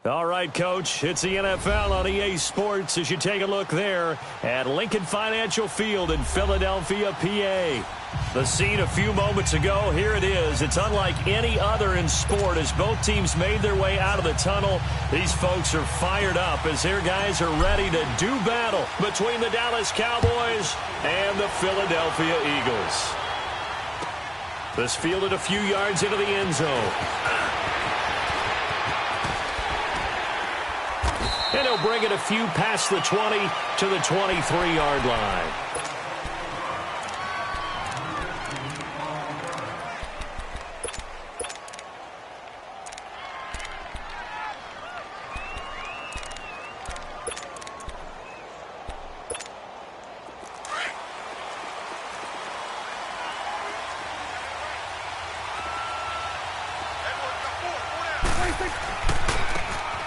All right, Coach, it's the NFL on EA Sports as you take a look there at Lincoln Financial Field in Philadelphia, PA. The scene a few moments ago, here it is. It's unlike any other in sport as both teams made their way out of the tunnel. These folks are fired up as their guys are ready to do battle between the Dallas Cowboys and the Philadelphia Eagles. This fielded a few yards into the end zone. And he'll bring it a few past the 20 to the 23-yard line.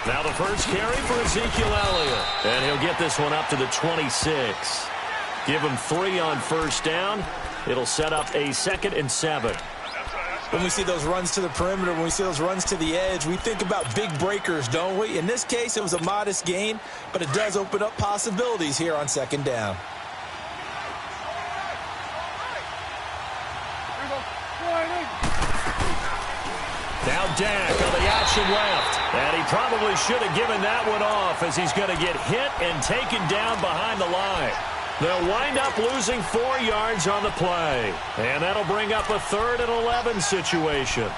Now the first carry for Ezekiel Elliott. And he'll get this one up to the 26. Give him 3 on first down. It'll set up a 2nd and 7. When we see those runs to the perimeter, when we see those runs to the edge, we think about big breakers, don't we? In this case, it was a modest gain, but it does open up possibilities here on 2nd down. Now Dak on the action left. And he probably should have given that one off as he's going to get hit and taken down behind the line. They'll wind up losing 4 yards on the play. And that'll bring up a 3rd and 11 situation.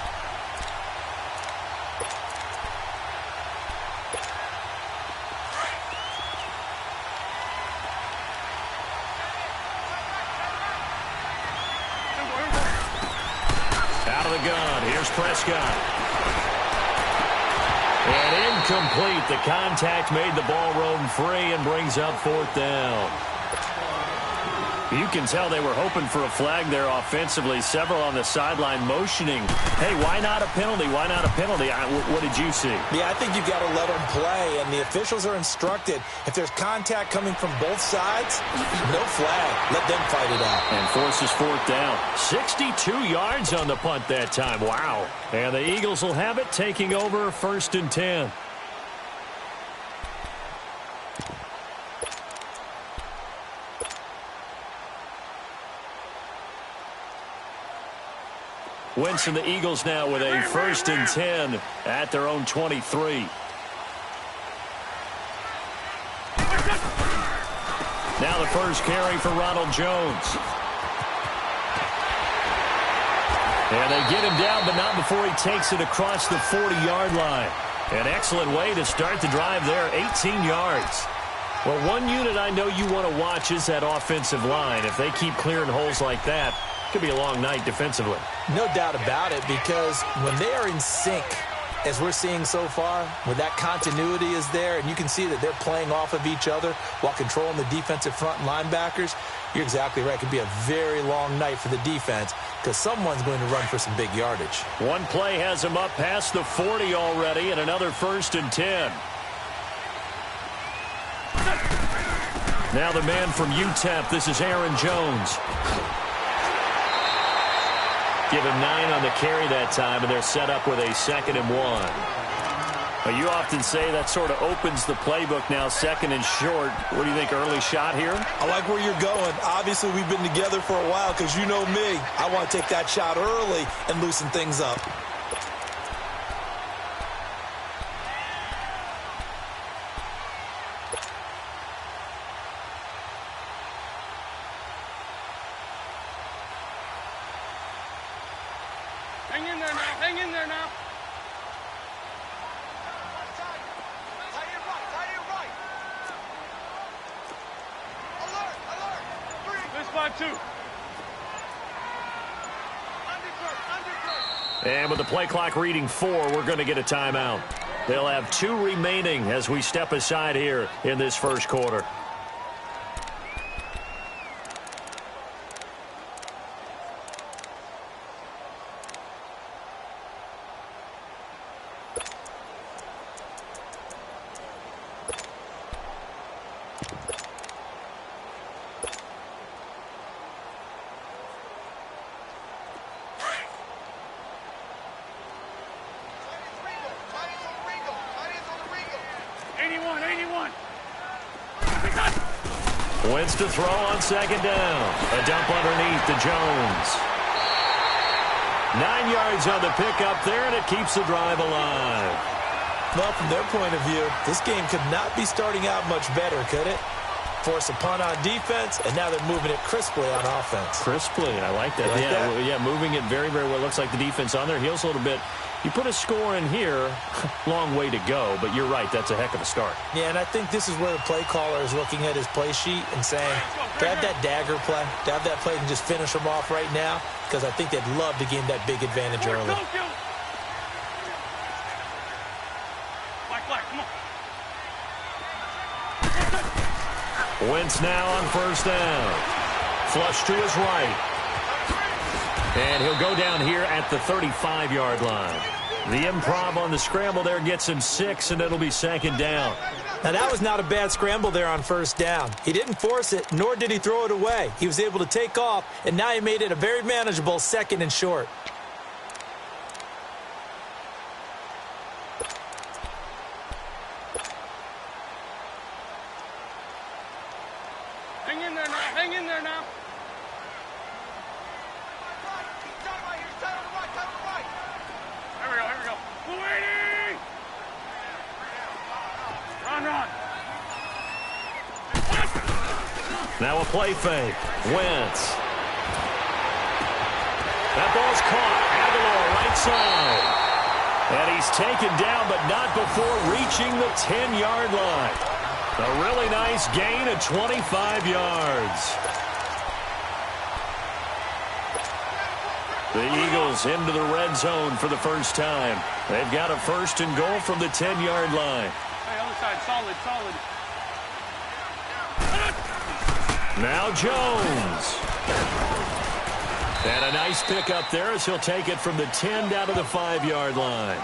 Out of the gun, here's Prescott. And incomplete. The contact made the ball roam free and brings up 4th down. You can tell they were hoping for a flag there offensively. Several on the sideline motioning. Hey, why not a penalty? Why not a penalty? What did you see? Yeah, I think you've got to let them play, and the officials are instructed. If there's contact coming from both sides, no flag. Let them fight it out. And forces 4th down. 62 yards on the punt that time. Wow. And the Eagles will have it, taking over 1st and 10. Wentz and the Eagles now with a 1st and 10 at their own 23. Now the first carry for Ronald Jones. And they get him down, but not before he takes it across the 40-yard line. An excellent way to start the drive there, 18 yards. Well, one unit I know you want to watch is that offensive line. If they keep clearing holes like that, it could be a long night defensively. No doubt about it, because when they are in sync, as we're seeing so far, when that continuity is there and you can see that they're playing off of each other while controlling the defensive front linebackers, you're exactly right. It could be a very long night for the defense because someone's going to run for some big yardage. One play has him up past the 40 already and another 1st and 10. Now the man from UTEP, this is Aaron Jones. Give him 9 on the carry that time, and they're set up with a 2nd and 1. Well, you often say that sort of opens the playbook now, 2nd and short. What do you think, early shot here? I like where you're going. Obviously, we've been together for a while because you know me. I want to take that shot early and loosen things up. Hang in there now. Hang in there now. Tie it right. Tie it right. Alert. Alert. 3. This spot 2. Undercut. And with the play clock reading 4, we're going to get a timeout. They'll have 2 remaining as we step aside here in this first quarter. 81, 81. Wentz to throw on second down. A dump underneath to Jones. 9 yards on the pickup there, and it keeps the drive alive. Well, from their point of view, this game could not be starting out much better, could it? Force a punt on defense, and now they're moving it crisply on offense. Crisply, I like that. Yeah, moving it very, very well. Looks like the defense on their heels a little bit. You put a score in here, long way to go, but you're right, that's a heck of a start. Yeah, and I think this is where the play caller is looking at his play sheet and saying, to have that dagger play, to have that play and just finish them off right now, because I think they'd love to gain that big advantage early. Come on. Wentz now on first down. Flush to his right. And he'll go down here at the 35-yard line. The improv on the scramble there gets him 6, and it'll be second down. Now, that was not a bad scramble there on first down. He didn't force it, nor did he throw it away. He was able to take off, and now he made it a very manageable 2nd and short. Hang in there now. Hang in there now. Here we go. Here we go. Waiting. Run. Now a play fake. Wentz. That ball's caught. Aguilar right side. And he's taken down, but not before reaching the 10-yard line. A really nice gain of 25 yards. The Eagles into the red zone for the first time. They've got a 1st and goal from the 10-yard line. Hey, other side. Solid. Now Jones. And a nice pickup there as he'll take it from the 10 down to the 5-yard line.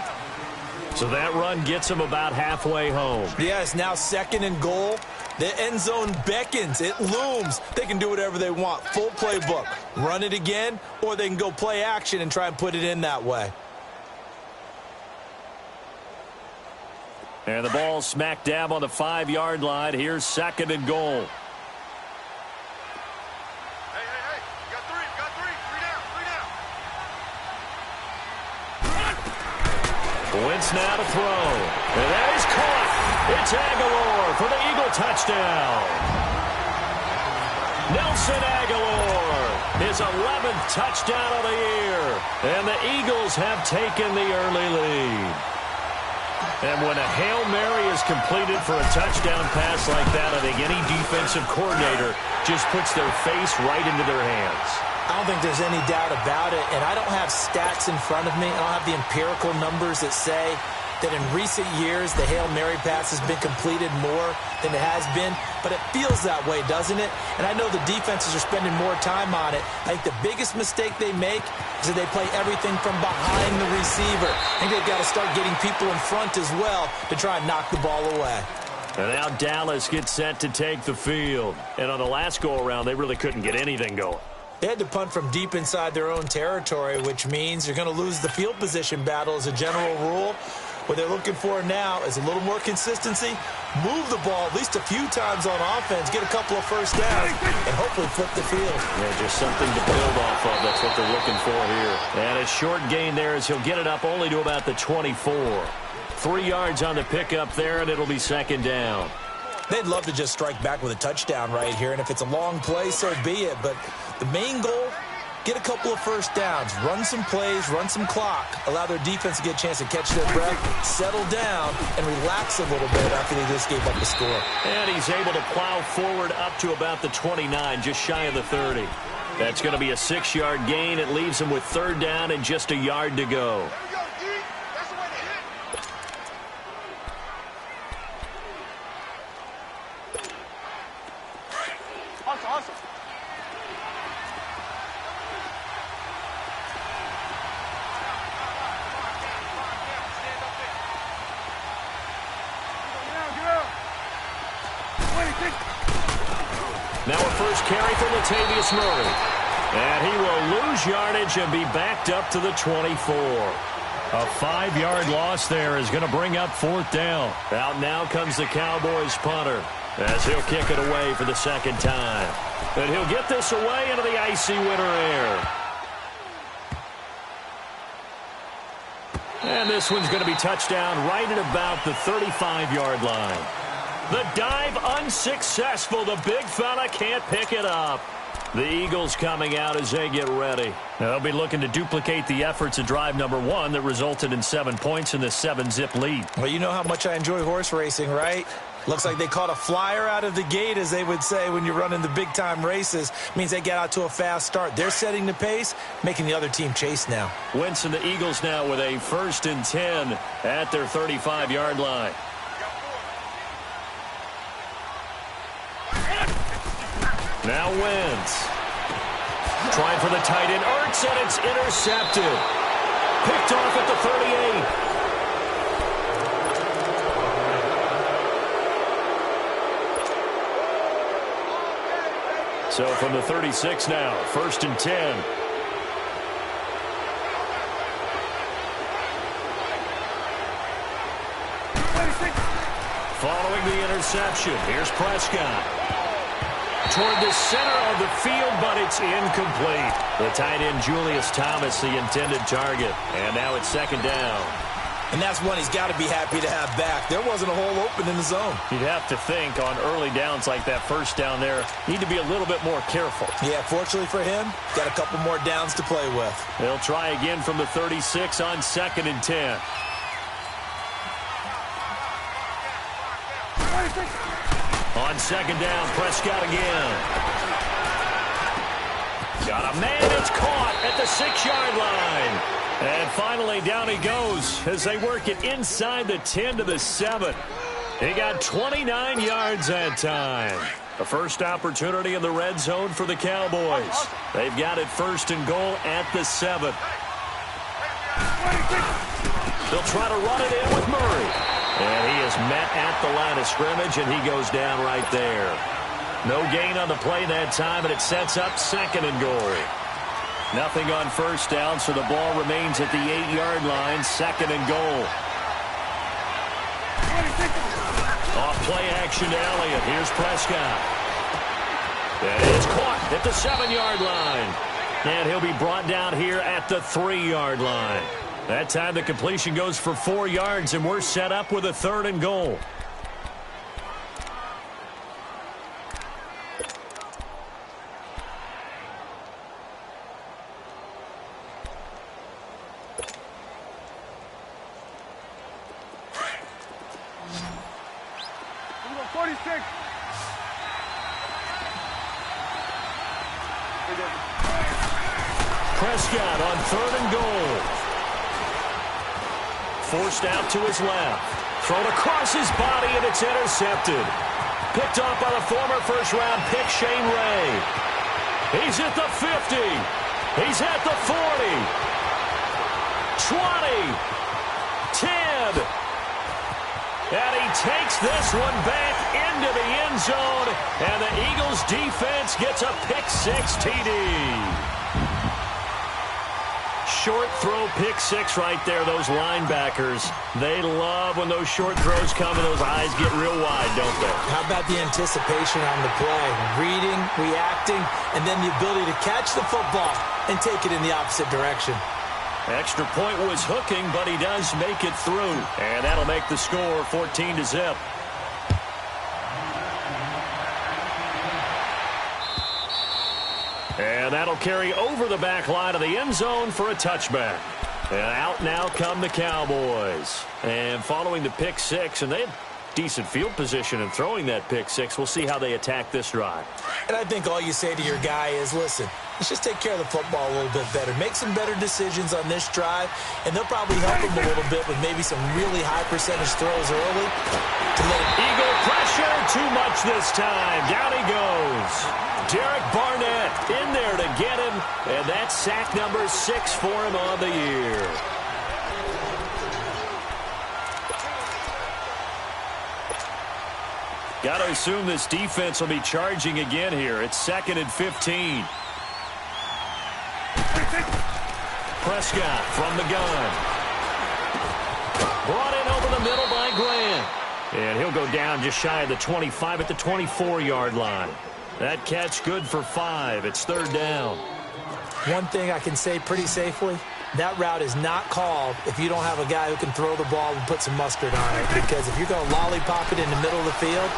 So that run gets him about halfway home. Yeah, it's now 2nd and goal. The end zone beckons. It looms. They can do whatever they want. Full playbook. Run it again, or they can go play action and try and put it in that way. And the ball smack dab on the 5-yard line. Here's 2nd and goal. Hey. You got three. Three down. Wentz now to throw. And that is caught. It's Aguilar for the Eagle touchdown. Nelson Aguilar, his 11th touchdown of the year. And the Eagles have taken the early lead. And when a Hail Mary is completed for a touchdown pass like that, I think any defensive coordinator just puts their face right into their hands. I don't think there's any doubt about it, and I don't have stats in front of me. I don't have the empirical numbers that say that in recent years the Hail Mary pass has been completed more than it has been, but it feels that way, doesn't it? And I know the defenses are spending more time on it. I think the biggest mistake they make is that they play everything from behind the receiver. I think they've got to start getting people in front as well to try and knock the ball away. And now Dallas gets set to take the field. And on the last go-around, they really couldn't get anything going. They had to punt from deep inside their own territory, which means you're going to lose the field position battle as a general rule. What they're looking for now is a little more consistency, move the ball at least a few times on offense, get a couple of first downs, and hopefully flip the field. Yeah, just something to build off of. That's what they're looking for here. And a short gain there as he'll get it up only to about the 24. 3 yards on the pickup there, and it'll be 2nd down. They'd love to just strike back with a touchdown right here, and if it's a long play, so be it. But the main goal, get a couple of first downs, run some plays, run some clock, allow their defense to get a chance to catch their breath, settle down, and relax a little bit after they just gave up the score. And he's able to plow forward up to about the 29, just shy of the 30. That's going to be a 6-yard gain. It leaves him with 3rd down and just a yard to go. Awesome. Now a first carry for Latavius Murray. And he will lose yardage and be backed up to the 24. A 5-yard loss there is going to bring up 4th down. Out now comes the Cowboys punter as he'll kick it away for the second time. And he'll get this away into the icy winter air. And this one's going to be touchdown right at about the 35-yard line. The dive unsuccessful. The big fella can't pick it up. The Eagles coming out as they get ready. They'll be looking to duplicate the efforts of drive number 1 that resulted in 7 points in this 7-zip lead. Well, you know how much I enjoy horse racing, right? Looks like they caught a flyer out of the gate, as they would say when you're running the big-time races. Means they get out to a fast start. They're setting the pace, making the other team chase now. Wentz and the Eagles now with a 1st and 10 at their 35-yard line. Now Wentz. Trying for the tight end. Ertz, and it's intercepted. Picked off at the 38. So from the 36 now, 1st and 10. Following the interception, here's Prescott. Toward the center of the field, but it's incomplete. The tight end, Julius Thomas, the intended target. And now it's 2nd down. And that's one he's got to be happy to have back. There wasn't a hole open in the zone. You'd have to think on early downs like that 1st down there, need to be a little bit more careful. Yeah, fortunately for him, got a couple more downs to play with. They'll try again from the 36 on 2nd and 10. On 2nd down, Prescott again. Got a man, it's caught at the 6-yard line. And finally, down he goes as they work it inside the 10 to the 7. He got 29 yards that time. The first opportunity in the red zone for the Cowboys. They've got it 1st and goal at the 7. They'll try to run it in with Murray. And he is met at the line of scrimmage, and he goes down right there. No gain on the play that time, and it sets up 2nd and goal. Nothing on 1st down, so the ball remains at the 8-yard line, 2nd and goal. Off play action to Elliott. Here's Prescott. And it's caught at the 7-yard line. And he'll be brought down here at the 3-yard line. That time the completion goes for 4 yards, and we're set up with a 3rd and goal. Prescott on 3rd and goal. Forced out to his left. Thrown across his body, and it's intercepted. Picked off by the former first-round pick, Shane Ray. He's at the 50. He's at the 40. 20. 10. And he takes this one back into the end zone. And the Eagles defense gets a pick-6 TD. Short throw, pick-6 right there. Those linebackers, they love when those short throws come and those eyes get real wide, don't they? How about the anticipation on the play? Reading, reacting, and then the ability to catch the football and take it in the opposite direction. Extra point was hooking, but he does make it through. And that'll make the score 14-0. And that'll carry over the back line of the end zone for a touchback. And out now come the Cowboys. And following the pick-6, and they had decent field position in throwing that pick-6. We'll see how they attack this drive. And I think all you say to your guy is, listen, let's just take care of the football a little bit better. Make some better decisions on this drive, and they'll probably help him a little bit with maybe some really high percentage throws early. To let him... Eagle pressure, too much this time. Down he goes. Derek Barnett in there to get him, and that's sack number 6 for him on the year. Got to assume this defense will be charging again here. It's 2nd and 15. Prescott from the gun. Brought in over the middle by Grant. And he'll go down just shy of the 25 at the 24-yard line. That catch good for 5. It's third down. One thing I can say pretty safely, that route is not called if you don't have a guy who can throw the ball and put some mustard on it. Because if you're going to lollipop it in the middle of the field,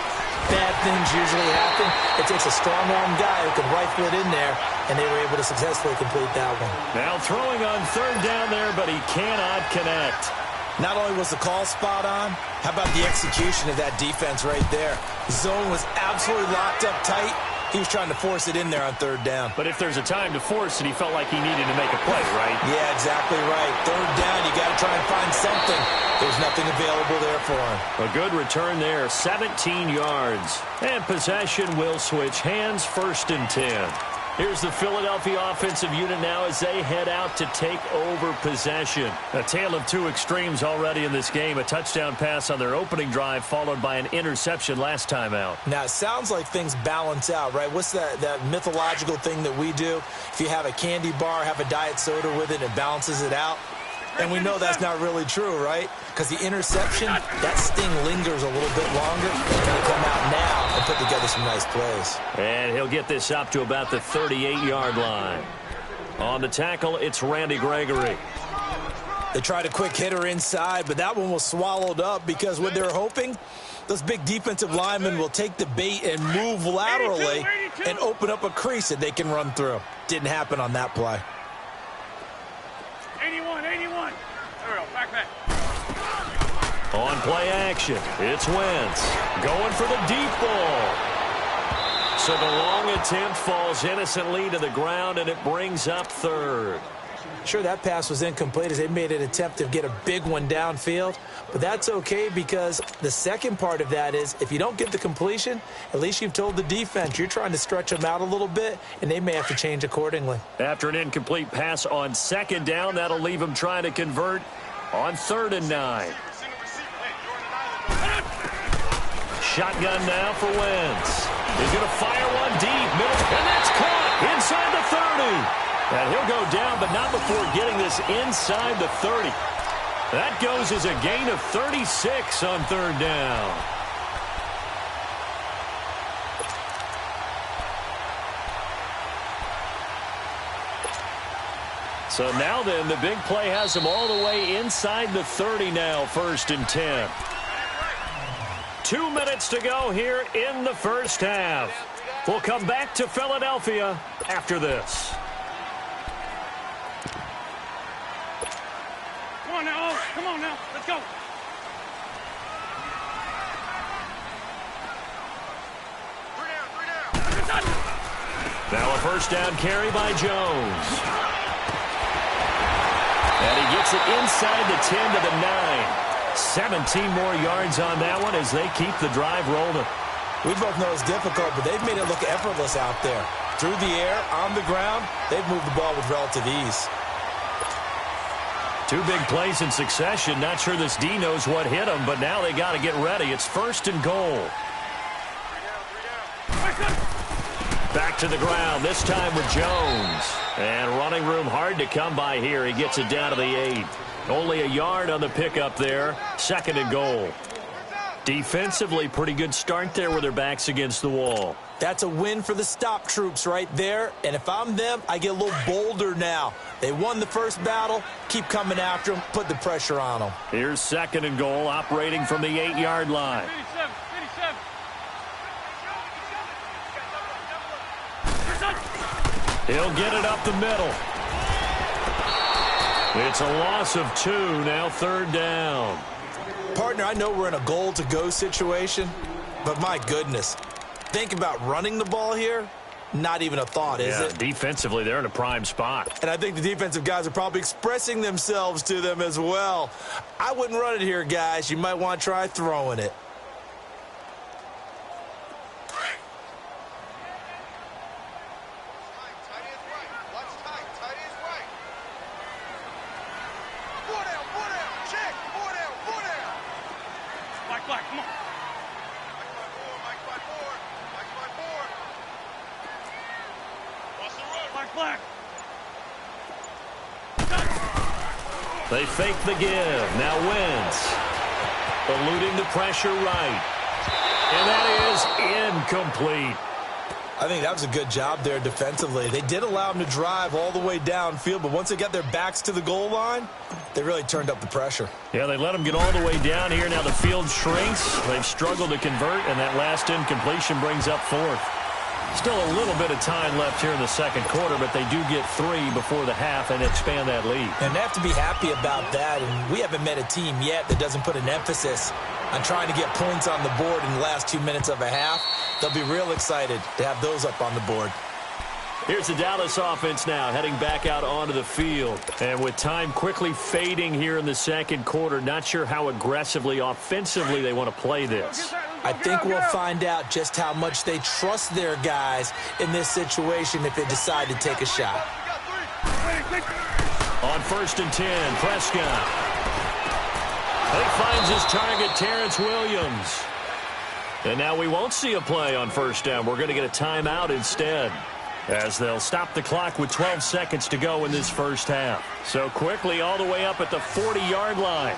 bad things usually happen. It takes a strong-arm guy who can rifle it in there, and they were able to successfully complete that one. Now throwing on third down there, but he cannot connect. Not only was the call spot on, how about the execution of that defense right there? The zone was absolutely locked up tight. He was trying to force it in there on third down. But if there's a time to force it, he felt like he needed to make a play, right? Yeah, exactly right. Third down, you got to try and find something. There's nothing available there for him. A good return there, 17 yards. And possession will switch hands, first and 10. Here's the Philadelphia offensive unit now as they head out to take over possession. A tale of two extremes already in this game. A touchdown pass on their opening drive followed by an interception last time out. Now, it sounds like things balance out, right? What's that mythological thing that we do? If you have a candy bar, have a diet soda with it, it balances it out. And we know that's not really true, right? Because the interception, that sting lingers a little bit longer. He's going to come out now and put together some nice plays. And he'll get this up to about the 38-yard line. On the tackle, it's Randy Gregory. They tried a quick hitter inside, but that one was swallowed up because what they're hoping, those big defensive linemen will take the bait and move laterally and open up a crease that they can run through. Didn't happen on that play. 81. There we go. Back. On play action, it's Wentz going for the deep ball. So the long attempt falls innocently to the ground, and it brings up third. Sure, that pass was incomplete as they made an attempt to get a big one downfield, but that's okay because the second part of that is if you don't get the completion, at least you've told the defense you're trying to stretch them out a little bit, and they may have to change accordingly. After an incomplete pass on second down, that'll leave them trying to convert on 3rd and 9. Shotgun now for Wentz. He's going to fire one deep, middle, and that's caught inside the 30. And he'll go down, but not before getting this inside the 30. That goes as a gain of 36 on 3rd down. So now then, the big play has them all the way inside the 30 now, 1st and 10. 2 minutes to go here in the first half. We'll come back to Philadelphia after this. Come on now. Let's go. Three down. Now a first down carry by Jones. And he gets it inside the 10 to the 9. 17 more yards on that one as they keep the drive rolling. We both know it's difficult, but they've made it look effortless out there. Through the air, on the ground, they've moved the ball with relative ease. 2 big plays in succession. Not sure this D knows what hit him, but now they got to get ready. It's 1st and goal. Back to the ground, this time with Jones. And running room hard to come by here. He gets it down to the 8. Only a yard on the pickup there. 2nd and goal. Defensively, pretty good start there with their backs against the wall. That's a win for the stop troops right there. And if I'm them, I get a little bolder now. They won the first battle. Keep coming after them. Put the pressure on them. Here's 2nd and goal, operating from the 8-yard line. 57. He'll get it up the middle. It's a loss of 2, now 3rd down. Partner, I know we're in a goal-to-go situation, but my goodness. Think about running the ball here. Not even a thought, is it? Defensively, they're in a prime spot. And I think the defensive guys are probably expressing themselves to them as well. I wouldn't run it here, guys. You might want to try throwing it. Black, come on. Black. They fake the give. Now Wentz. Eluding the pressure right. And that is incomplete. I think that was a good job there defensively. They did allow them to drive all the way downfield, but once they got their backs to the goal line, they really turned up the pressure. Yeah, they let them get all the way down here. Now the field shrinks. They've struggled to convert, and that last incompletion brings up fourth. Still a little bit of time left here in the second quarter, but they do get 3 before the half and expand that lead. And they have to be happy about that, and we haven't met a team yet that doesn't put an emphasis on trying to get points on the board in the last 2 minutes of a half. They'll be real excited to have those up on the board. Here's the Dallas offense now heading back out onto the field. And with time quickly fading here in the second quarter, not sure how aggressively, offensively they want to play this. I think we'll find out just how much they trust their guys in this situation if they decide to take a shot. On 1st and 10, Prescott. He finds his target, Terrence Williams. And now we won't see a play on 1st down. We're going to get a timeout instead, as they'll stop the clock with 12 seconds to go in this first half. So quickly all the way up at the 40-yard line.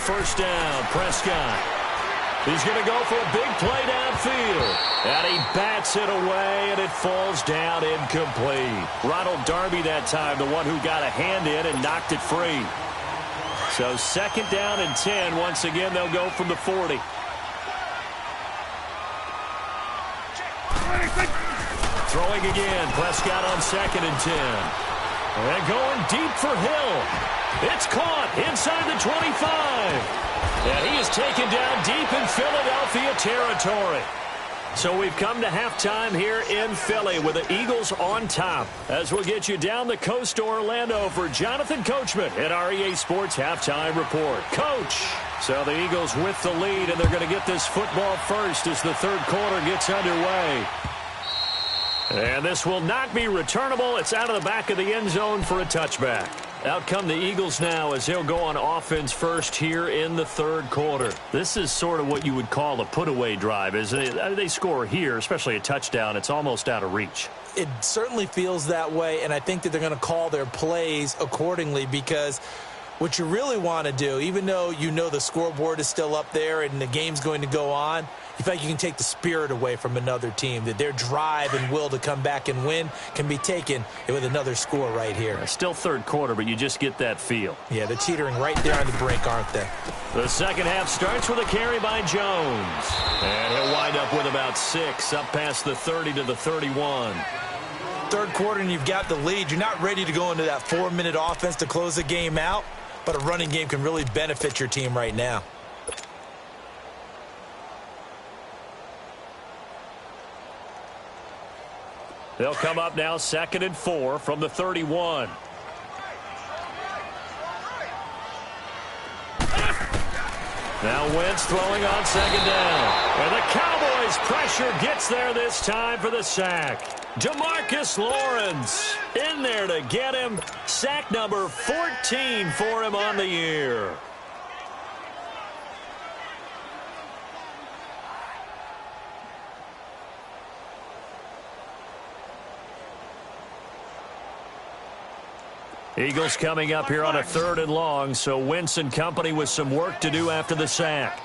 1st down, Prescott. He's going to go for a big play downfield. And he bats it away, and it falls down incomplete. Ronald Darby that time, the one who got a hand in and knocked it free. So 2nd down and 10. Once again, they'll go from the 40. Throwing again. Prescott on 2nd and 10. And going deep for Hill. It's caught inside the 25. And he is taken down deep in Philadelphia territory. So we've come to halftime here in Philly with the Eagles on top. As we'll get you down the coast to Orlando for Jonathan Coachman at our EA Sports Halftime Report. Coach! So the Eagles with the lead, and they're going to get this football first as the third quarter gets underway. And this will not be returnable. It's out of the back of the end zone for a touchback. Out come the Eagles now as they'll go on offense first here in the third quarter. This is sort of what you would call a put-away drive, isn't it? They score here, especially a touchdown. It's almost out of reach. It certainly feels that way, and I think that they're going to call their plays accordingly, because what you really want to do, even though you know the scoreboard is still up there and the game's going to go on, you feel like you can take the spirit away from another team, that their drive and will to come back and win can be taken with another score right here. Still third quarter, but you just get that feel. Yeah, they're teetering right there on the brink, aren't they? The second half starts with a carry by Jones. And he'll wind up with about 6, up past the 30 to the 31. Third quarter and you've got the lead. You're not ready to go into that 4-minute offense to close the game out, but a running game can really benefit your team right now. They'll come up now 2nd and 4 from the 31. Now Wentz throwing on 2nd down. And the Cowboys pressure gets there this time for the sack. DeMarcus Lawrence in there to get him. Sack number 14 for him on the year. Eagles coming up here on a 3rd and long, so Wentz and company with some work to do after the sack.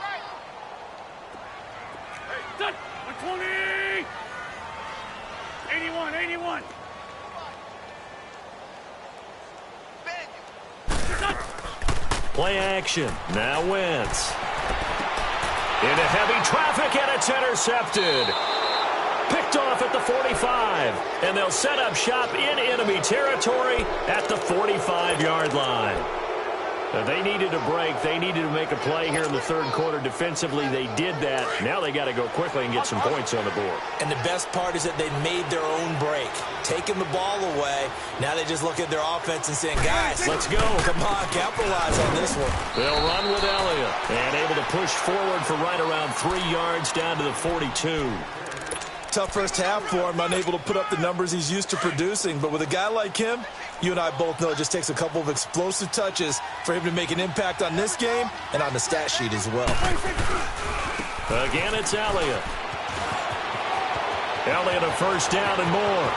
Hey, 120! 81, 81. Play action. Now Wentz. Into heavy traffic, and it's intercepted. Picked off at the 45, and they'll set up shop in enemy territory at the 45-yard line. They needed a break. They needed to make a play here in the third quarter. Defensively, they did that. Now they got to go quickly and get some points on the board. And the best part is that they made their own break, taking the ball away. Now they just look at their offense and saying, guys, let's go. Come on, capitalize on this one. They'll run with Elliott and able to push forward for right around 3 yards down to the 42. Tough first half for him, unable to put up the numbers he's used to producing. But with a guy like him, you and I both know it just takes a couple of explosive touches for him to make an impact on this game and on the stat sheet as well. Again, it's Elliott. Elliott a first down and more.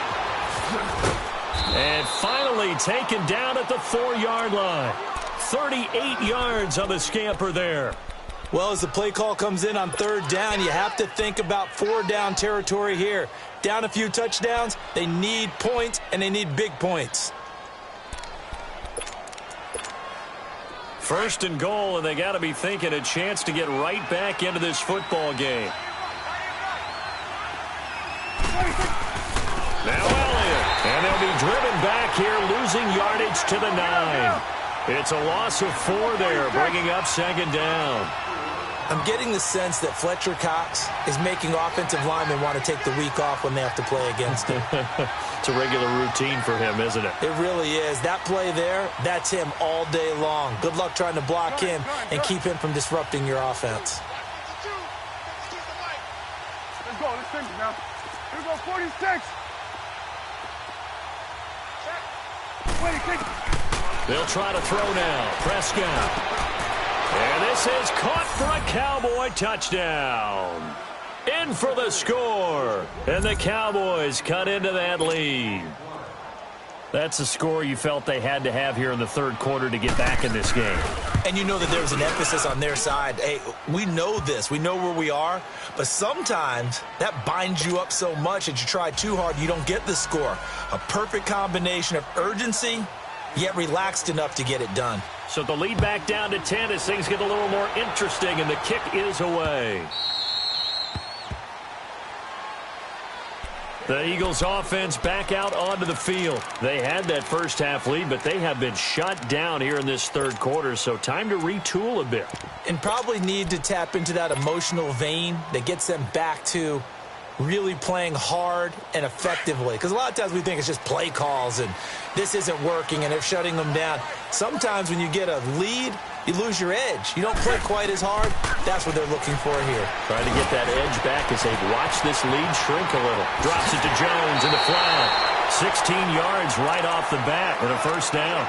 And finally taken down at the 4-yard line. 38 yards on the scamper there. Well, as the play call comes in on 3rd down, you have to think about 4-down territory here. Down a few touchdowns, they need points, and they need big points. 1st and goal, and they got to be thinking a chance to get right back into this football game. Now Elliott, and they'll be driven back here, losing yardage to the 9. It's a loss of 4 there, bringing up 2nd down. I'm getting the sense that Fletcher Cox is making offensive linemen want to take the week off when they have to play against him. It's a regular routine for him, isn't it? It really is. That play there, that's him all day long. Good luck trying to block him and keep him from disrupting your offense. Let's go. Let's finish now. Here we go, 46. They'll try to throw now. Prescott. And this is caught for a Cowboy touchdown. In for the score. And the Cowboys cut into that lead. That's a score you felt they had to have here in the 3rd quarter to get back in this game. And you know that there's an emphasis on their side. Hey, we know this. We know where we are. But sometimes that binds you up so much that you try too hard, you don't get the score. A perfect combination of urgency, yet relaxed enough to get it done. So the lead back down to 10 as things get a little more interesting, and the kick is away. The Eagles offense back out onto the field. They had that first half lead, but they have been shut down here in this 3rd quarter, so time to retool a bit. And probably need to tap into that emotional vein that gets them back to really playing hard and effectively. Because a lot of times we think it's just play calls and this isn't working and they're shutting them down. Sometimes when you get a lead, you lose your edge. You don't play quite as hard. That's what they're looking for here. Trying to get that edge back as they've watched this lead shrink a little. Drops it to Jones in the flat. 16 yards right off the bat and a 1st down.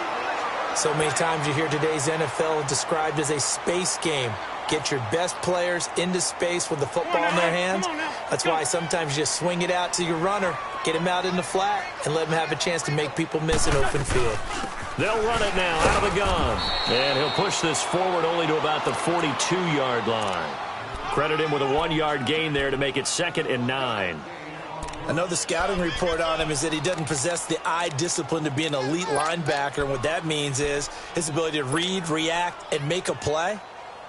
So many times you hear today's NFL described as a space game. Get your best players into space with the football in their hands. That's why sometimes you just swing it out to your runner, get him out in the flat, and let him have a chance to make people miss an open field. They'll run it now out of the gun. And he'll push this forward only to about the 42-yard line. Credit him with a 1-yard gain there to make it 2nd and 9. Another scouting report on him is that he doesn't possess the eye discipline to be an elite linebacker. And what that means is his ability to read, react, and make a play.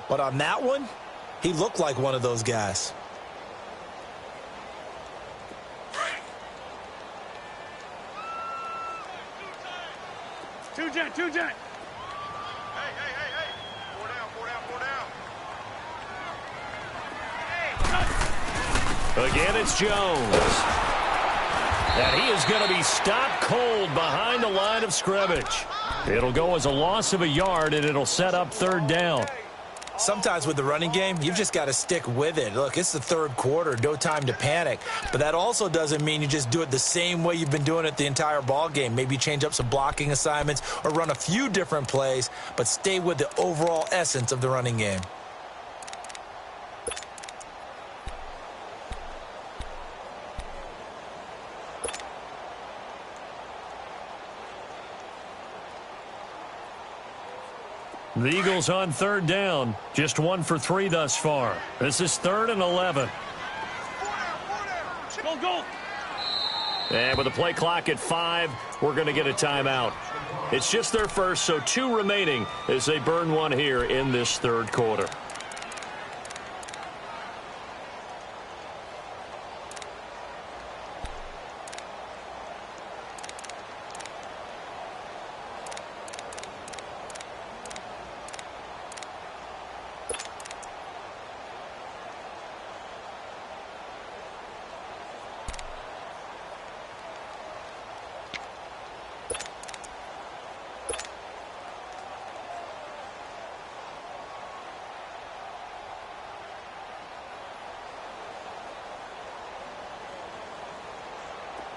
But on that one, he looked like one of those guys. Two jet. Hey. 4 down. Again, it's Jones. And he is going to be stopped cold behind the line of scrimmage. It'll go as a loss of a yard, and it'll set up 3rd down. Sometimes with the running game, you've just got to stick with it. Look, it's the 3rd quarter, no time to panic. But that also doesn't mean you just do it the same way you've been doing it the entire ball game. Maybe change up some blocking assignments or run a few different plays, but stay with the overall essence of the running game. The Eagles on 3rd down. Just 1 for 3 thus far. This is 3rd and 11. Go. And with the play clock at 5, we're going to get a timeout. It's just their first, so 2 remaining as they burn 1 here in this 3rd quarter.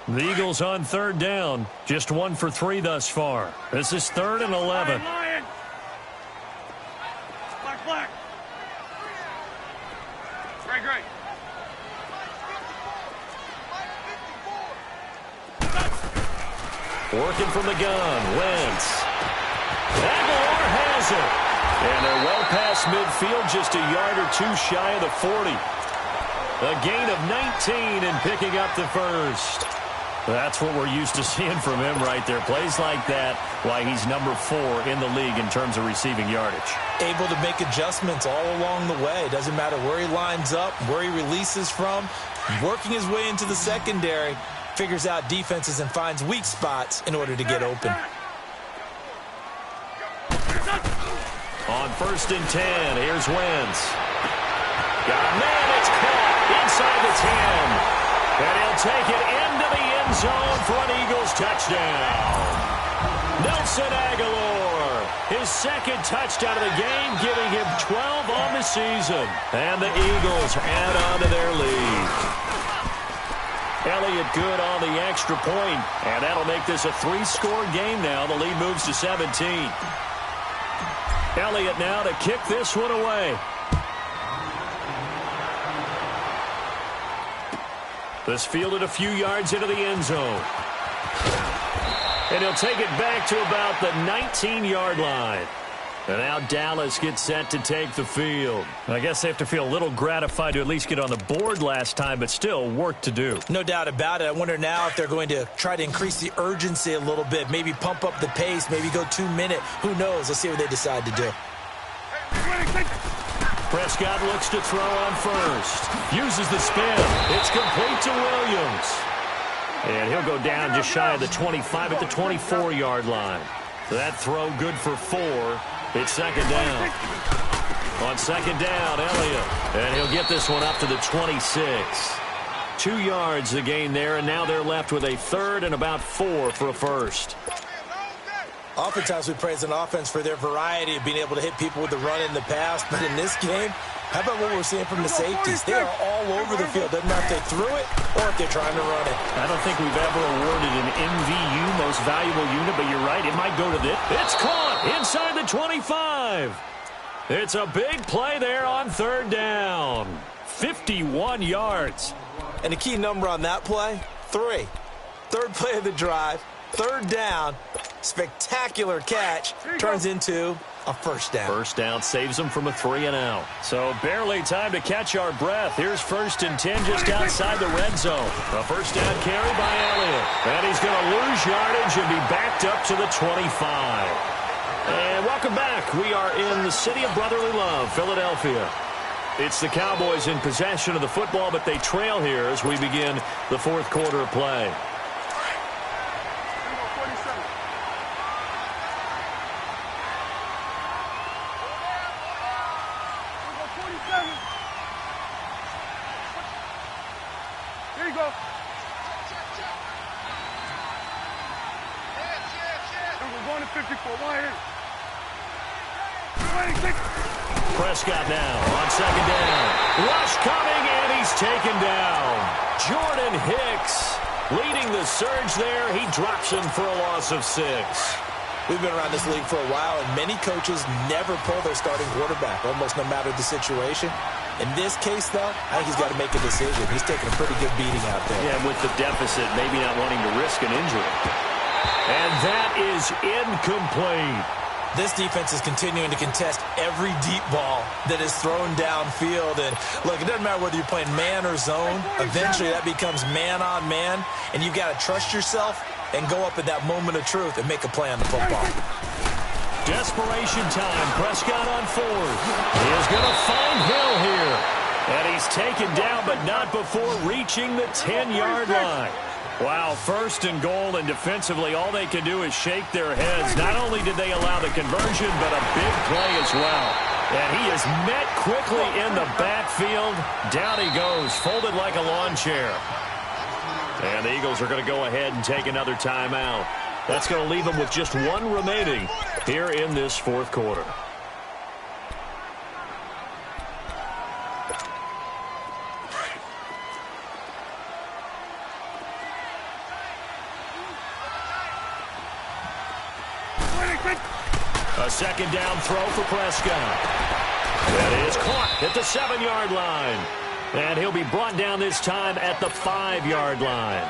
The Eagles on 3rd down. Just 1 for 3 thus far. This is 3rd and 11. Lion. Black. Great. Working from the gun, Wentz. Aguilar has it. And they're well past midfield, just a yard or two shy of the 40. A gain of 19 and picking up the first. That's what we're used to seeing from him right there. Plays like that, why he's number 4 in the league in terms of receiving yardage. Able to make adjustments all along the way. Doesn't matter where he lines up, where he releases from. Working his way into the secondary, figures out defenses and finds weak spots in order to get open. On 1st and 10, here's Wentz. Got a man, it's caught inside the 10. And he'll take it into the end zone for an Eagles touchdown. Nelson Aguilar, his second touchdown of the game, giving him 12 on the season. And the Eagles add on to their lead. Elliott good on the extra point, and that'll make this a 3-score game now. The lead moves to 17. Elliott now to kick this one away. This fielded a few yards into the end zone. And he'll take it back to about the 19-yard line. And now Dallas gets set to take the field. I guess they have to feel a little gratified to at least get on the board last time, but still work to do. No doubt about it. I wonder now if they're going to try to increase the urgency a little bit, maybe pump up the pace, maybe go 2-minute. Who knows? Let's see what they decide to do. Prescott looks to throw on first. Uses the spin. It's complete to Williams. And he'll go down just shy of the 25 at the 24-yard line. That throw good for 4. It's second down. On second down, Elliott. And he'll get this one up to the 26. 2 yards the gain there, and now they're left with a 3rd and about 4 for a first. Oftentimes we praise an offense for their variety of being able to hit people with the run in the pass. But in this game, how about what we're seeing from the safeties? They are all over the field. Doesn't matter if they threw it or if they're trying to run it. I don't think we've ever awarded an MVU, most valuable unit, but you're right, it might go to this. It's caught inside the 25. It's a big play there on 3rd down. 51 yards. And the key number on that play, 3. 3rd play of the drive, 3rd down. Spectacular catch turns into a first down. First down saves them from a 3-and-out. So barely time to catch our breath. Here's 1st and 10 just outside the red zone. A first down carry by Elliott. And he's going to lose yardage and be backed up to the 25. And welcome back. We are in the city of brotherly love, Philadelphia. It's the Cowboys in possession of the football, but they trail here as we begin the 4th quarter of play. Here you go. We're going to 54. Why here? Prescott now on second down. Rush coming, and he's taken down. Jordan Hicks leading the surge there. He drops him for a loss of 6. We've been around this league for a while, and many coaches never pull their starting quarterback, almost no matter the situation. In this case, though, I think he's got to make a decision. He's taking a pretty good beating out there. Yeah, with the deficit, maybe not wanting to risk an injury. And that is incomplete. This defense is continuing to contest every deep ball that is thrown downfield. And, look, it doesn't matter whether you're playing man or zone. Eventually, that becomes man-on-man, and you've got to trust yourself and go up at that moment of truth and make a play on the football. Desperation time. Prescott on 4th. He is going to find Hill here. And he's taken down, but not before reaching the 10-yard line. Wow, 1st and goal, and defensively, all they can do is shake their heads. Not only did they allow the conversion, but a big play as well. And he is met quickly in the backfield. Down he goes, folded like a lawn chair. And the Eagles are going to go ahead and take another timeout. That's going to leave them with just 1 remaining here in this 4th quarter. A second down throw for Prescott. That is caught at the 7-yard line. And he'll be brought down this time at the 5-yard line.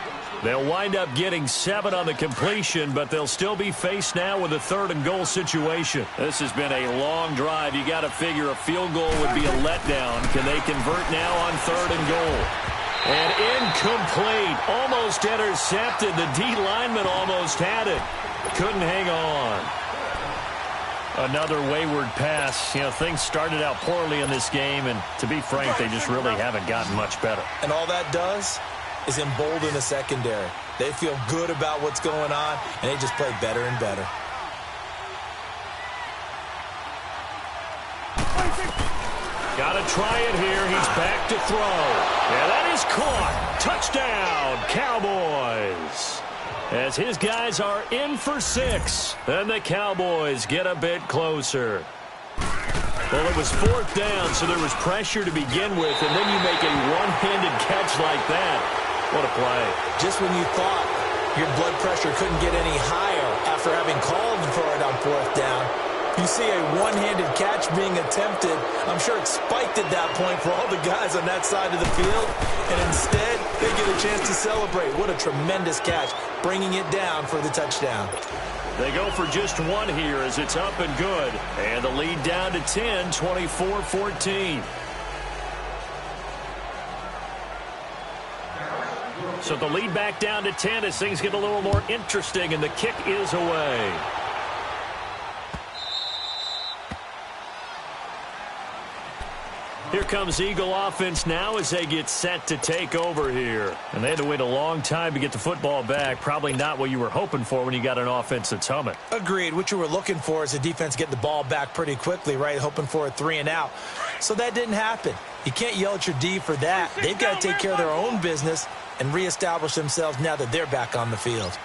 They'll wind up getting 7 on the completion, but they'll still be faced now with a 3rd and goal situation. This has been a long drive. You got to figure a field goal would be a letdown. Can they convert now on 3rd and goal? And incomplete. Almost intercepted. The D lineman almost had it. Couldn't hang on. Another wayward pass. You know, things started out poorly in this game, and to be frank, they just really haven't gotten much better. And all that does is embolden the secondary. They feel good about what's going on, and they just play better and better. Got to try it here. He's back to throw. Yeah, that is caught. Touchdown, Cowboys. As his guys are in for 6. And the Cowboys get a bit closer. Well, it was 4th down, so there was pressure to begin with, and then you make a one-handed catch like that. What a play. Just when you thought your blood pressure couldn't get any higher after having called for it on 4th down, you see a one-handed catch being attempted. I'm sure it spiked at that point for all the guys on that side of the field, and instead they get a chance to celebrate. What a tremendous catch, bringing it down for the touchdown. They go for just 1 here as it's up and good. And the lead down to 10, 24-14. So the lead back down to 10 as things get a little more interesting, and the kick is away. Here comes Eagle offense now as they get set to take over here. And they had to wait a long time to get the football back. Probably not what you were hoping for when you got an offense that's humming. Agreed. What you were looking for is the defense get the ball back pretty quickly, right? Hoping for a 3-and-out. So that didn't happen. You can't yell at your D for that. They've got to take care of their own business and reestablish themselves now that they're back on the field.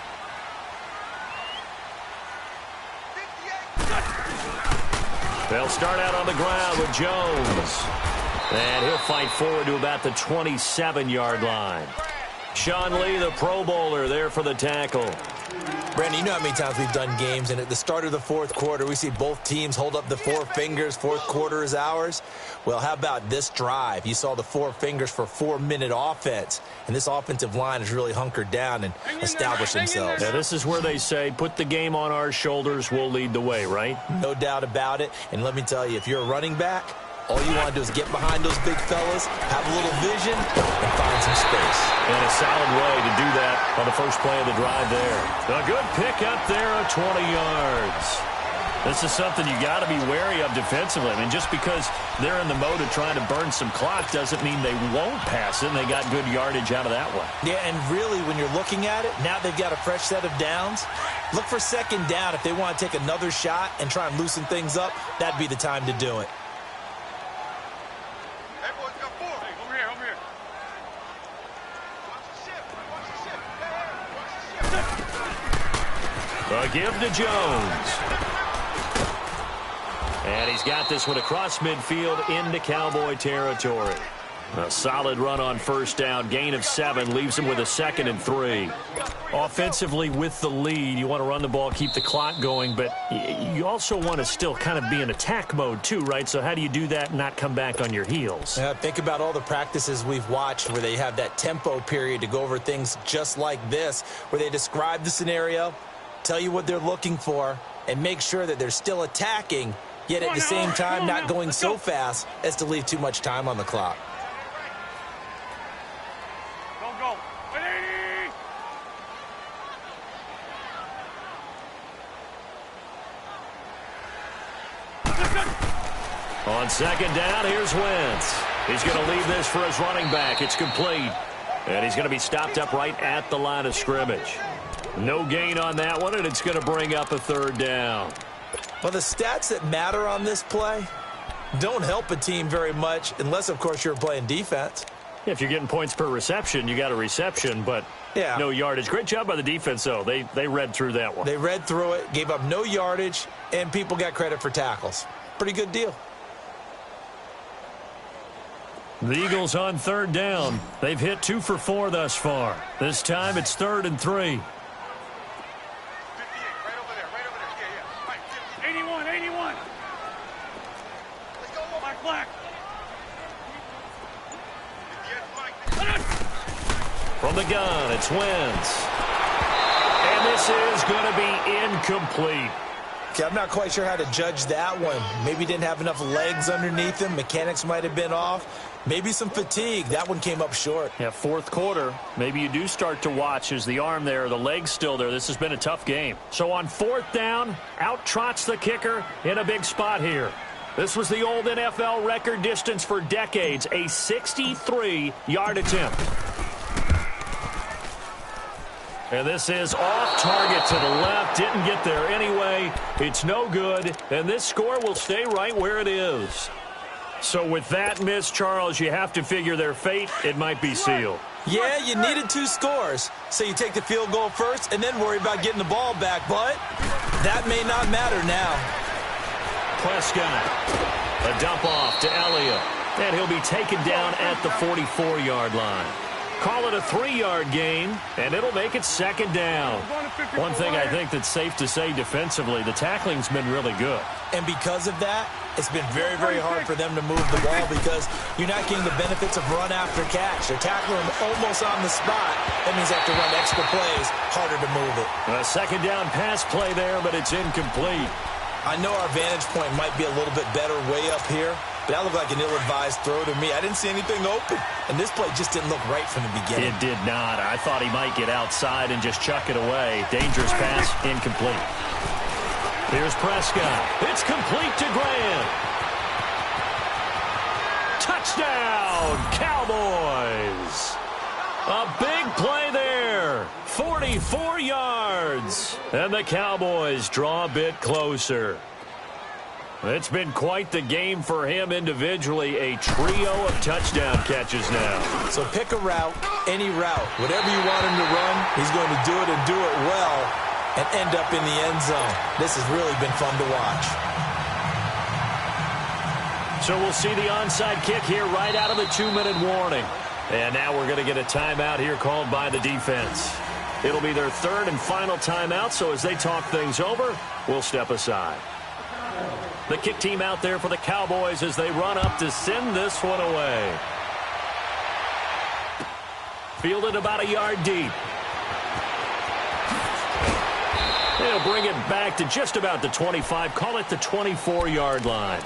They'll start out on the ground with Jones. And he'll fight forward to about the 27-yard line. Sean Lee, the Pro Bowler, there for the tackle. Brandon, you know how many times we've done games, and at the start of the 4th quarter, we see both teams hold up the 4 fingers. 4th quarter is ours. Well, how about this drive? You saw the 4 fingers for 4-minute offense, and this offensive line has really hunkered down and established themselves. Yeah, this is where they say, put the game on our shoulders, we'll lead the way, right? No doubt about it. And let me tell you, if you're a running back, all you want to do is get behind those big fellas, have a little vision, and find some space. And a solid way to do that on the first play of the drive there. A good pick up there of 20 yards. This is something you got to be wary of defensively. I mean, just because they're in the mode of trying to burn some clock doesn't mean they won't pass it, and they got good yardage out of that one. Yeah, and really, when you're looking at it, now they've got a fresh set of downs. Look for 2nd down. If they want to take another shot and try and loosen things up, that'd be the time to do it. A give to Jones. And he's got this one across midfield into Cowboy territory. A solid run on 1st down. Gain of 7 leaves him with a 2nd and 3. Offensively with the lead, you want to run the ball, keep the clock going, but you also want to still kind of be in attack mode too, right? So how do you do that and not come back on your heels? Think about all the practices we've watched where they have that tempo period to go over things just like this, where they describe the scenario, tell you what they're looking for, and make sure that they're still attacking, yet at the same time not going so fast as to leave too much time on the clock. Go. 180. On 2nd down, here's Wentz. He's going to leave this for his running back. It's complete. And he's going to be stopped up right at the line of scrimmage. No gain on that one, and it's going to bring up a 3rd down. Well, the stats that matter on this play don't help a team very much unless, of course, you're playing defense. If you're getting points per reception, you got a reception, but no yardage. Great job by the defense, though. They read through that one. They read through it, gave up no yardage, and people got credit for tackles. Pretty good deal. The Eagles on 3rd down. They've hit 2 for 4 thus far. This time it's 3rd and 3. 81. Let's go, Black. From the gun, it's Wentz. And this is going to be incomplete. Okay, I'm not quite sure how to judge that one. Maybe didn't have enough legs underneath him. Mechanics might have been off. Maybe some fatigue. That one came up short. Yeah, fourth quarter. Maybe you do start to watch as the arm there, the leg's still there. This has been a tough game. So on fourth down, out trots the kicker in a big spot here. This was the old NFL record distance for decades, a 63-yard attempt. And this is off target to the left. Didn't get there anyway. It's no good. And this score will stay right where it is. So with that miss, Charles, you have to figure their fate. It might be sealed. Yeah, you needed 2 scores. So you take the field goal first and then worry about getting the ball back. But that may not matter now. Prescott. A dump off to Elliott. And he'll be taken down at the 44-yard line. Call it a 3-yard gain, and it'll make it second down. One thing I think that's safe to say defensively, the tackling's been really good. And because of that, it's been very, very hard for them to move the ball because you're not getting the benefits of run after catch. They're tackling them almost on the spot. That means they have to run extra plays, harder to move it. A second down pass play there, but it's incomplete. I know our vantage point might be a little bit better way up here, but that looked like an ill-advised throw to me. I didn't see anything open, and this play just didn't look right from the beginning. It did not. I thought he might get outside and just chuck it away. Dangerous pass, incomplete. Here's Prescott. It's complete to Grant. Touchdown, Cowboys. A big play there. 44 yards. And the Cowboys draw a bit closer. It's been quite the game for him individually. A trio of touchdown catches now. So pick a route, any route. Whatever you want him to run, he's going to do it and do it well and end up in the end zone. This has really been fun to watch. So we'll see the onside kick here right out of the 2-minute warning. And now we're going to get a timeout here called by the defense. It'll be their third and final timeout, so as they talk things over, we'll step aside. The kick team out there for the Cowboys as they run up to send this one away. Fielded about a yard deep. They'll bring it back to just about the 25. Call it the 24-yard line.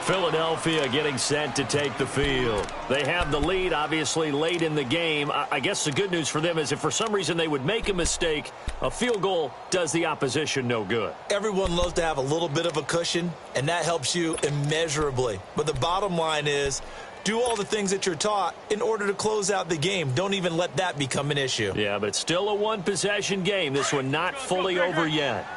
Philadelphia getting set to take the field. They have the lead, obviously, late in the game. I guess the good news for them is if for some reason they would make a mistake, a field goal does the opposition no good. Everyone loves to have a little bit of a cushion, and that helps you immeasurably. But the bottom line is, do all the things that you're taught in order to close out the game. Don't even let that become an issue. Yeah, but it's still a one-possession game. This one not fully over yet.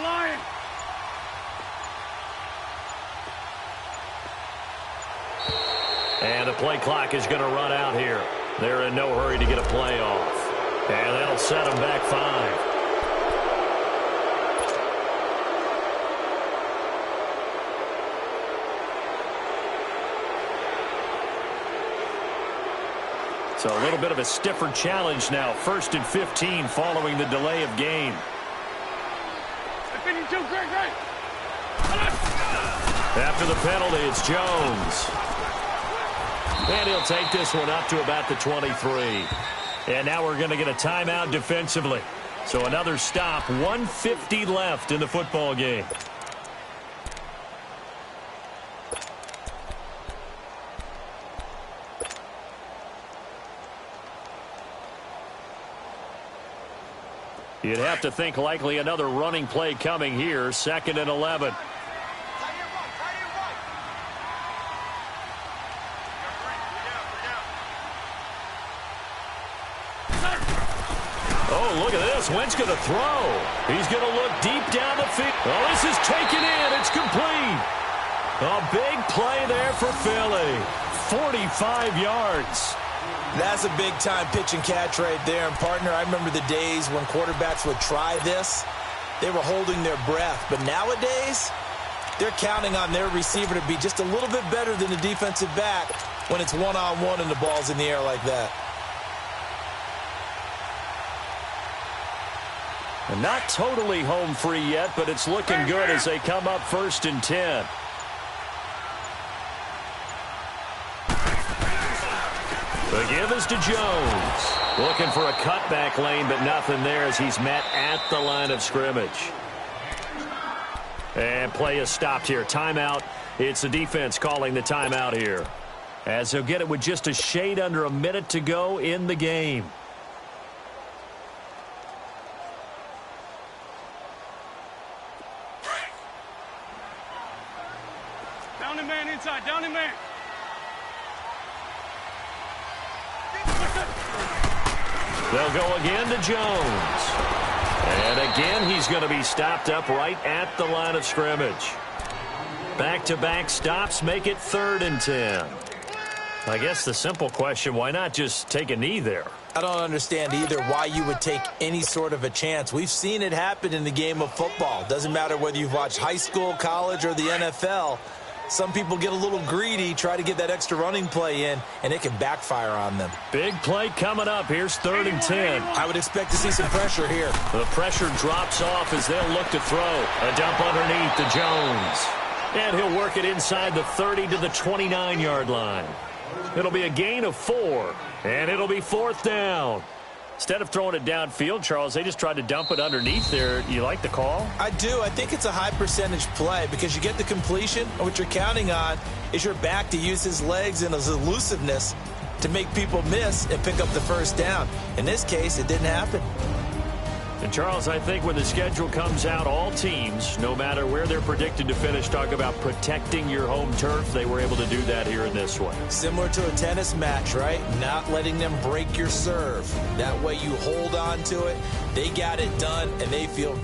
Lion. And the play clock is going to run out here. They're in no hurry to get a play off. And that'll set them back 5. So a little bit of a stiffer challenge now. 1st and 15 following the delay of game. Great. After the penalty, it's Jones. And he'll take this one up to about the 23. And now we're going to get a timeout defensively. So another stop, 1:50 left in the football game. You'd have to think likely another running play coming here. 2nd and 11. Oh, look at this. Wentz going to throw. He's going to look deep down the field. Oh, this is taken in. It's complete. A big play there for Philly. 45 yards. That's a big-time pitch and catch right there. And, partner, I remember the days when quarterbacks would try this. They were holding their breath. But nowadays, they're counting on their receiver to be just a little bit better than the defensive back when it's one-on-one and the ball's in the air like that. And not totally home free yet, but it's looking good as they come up 1st and 10. The give is to Jones. Looking for a cutback lane, but nothing there as he's met at the line of scrimmage. And play is stopped here. Timeout. It's the defense calling the timeout here, as they'll get it with just a shade under a minute to go in the game. Down the man inside. Down the man. They'll go again to Jones. And again, he's going to be stopped up right at the line of scrimmage. Back-to-back stops make it 3rd and 10. I guess the simple question, why not just take a knee there? I don't understand either why you would take any sort of a chance. We've seen it happen in the game of football. Doesn't matter whether you've watched high school, college, or the NFL. Some people get a little greedy, try to get that extra running play in, and it can backfire on them. Big play coming up. Here's 3rd and 10. I would expect to see some pressure here. The pressure drops off as they'll look to throw. A dump underneath to Jones. And he'll work it inside the 30 to the 29-yard line. It'll be a gain of 4, and it'll be 4th down. Instead of throwing it downfield, Charles, they just tried to dump it underneath there. You like the call? I do. I think it's a high percentage play because you get the completion, and what you're counting on is your back to use his legs and his elusiveness to make people miss and pick up the 1st down. In this case, it didn't happen. And, Charles, I think when the schedule comes out, all teams, no matter where they're predicted to finish, talk about protecting your home turf. They were able to do that here in this one. Similar to a tennis match, right? Not letting them break your serve. That way you hold on to it. They got it done, and they feel